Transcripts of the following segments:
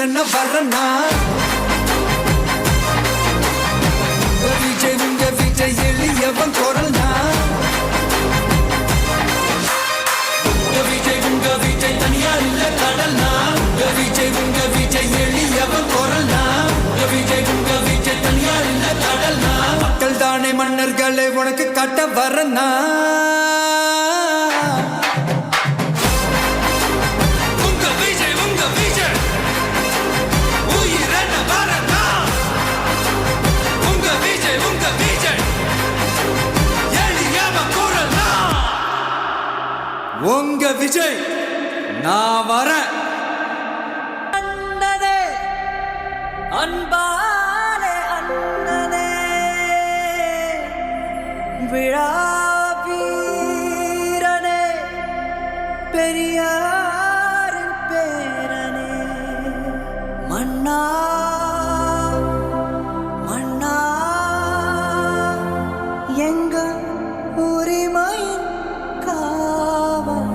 உயிரன வரனா விஜய் உங்க விஜய் எளியவன் குரல்னா விஜய் உங்க விஜய் தனியார் இல்ல கடல்னா விஜய் உங்க விஜய் எளியவன் குரல்னா விஜய் உங்க விஜய் தனியார் இல்ல கடல்னா மக்கள் தானே மன்னர்களை உனக்கு காட்ட வரனா உங்க விஜய் நான் வரேன் அண்ணனே அன்பாலே அண்ணனே விழா வீரனே பெரியார் பேரனே மன்னா மன்னா எங்க உரிமையின் காவல்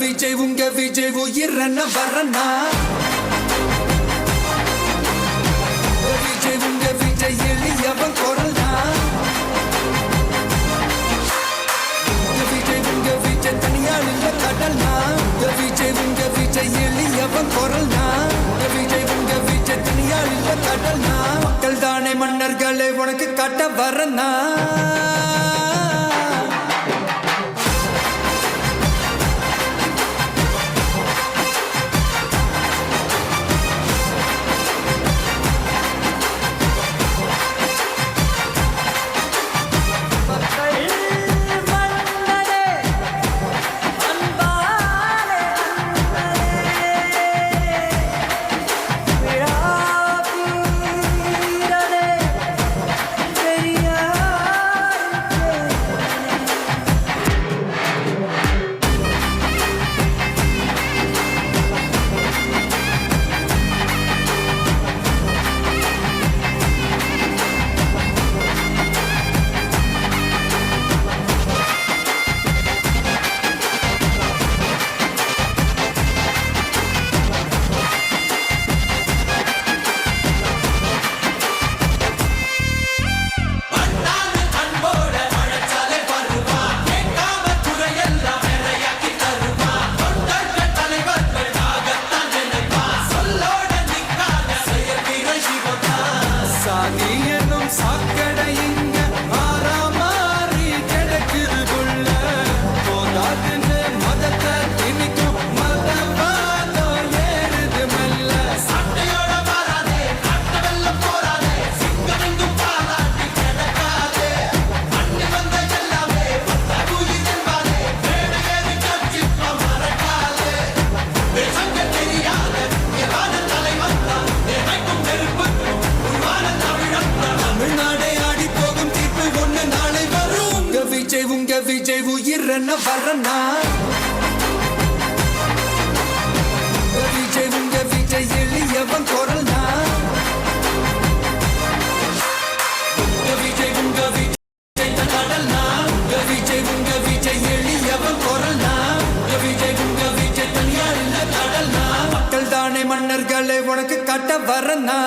விஜய் உங்க விஜய் உயிரன வரனா விஜய் உங்க விஜய் எளியவன் குரல்னா விஜய் உங்க விஜய் தனியார் இல்ல கடல்னா விஜய் உங்க விஜய் எளியவன் குரல்னா விஜய் உங்க விஜய் தனியார் இல்ல கடல்னா மக்கள் தானே மன்னர்களை உனக்கு காட்ட வரனா விஜய் உயிரன வரனா விஜய் உங்க விஜய் எளியவன் குரல்னா விஜய் உங்க விஜய் கடல்னா விஜய் உங்க விஜய் எளியவன் குரல்னா விஜய் உங்க விஜய் தனியார் இல்ல கடல்னா மக்கள் தானே மன்னர்களை உனக்கு காட்ட வரனா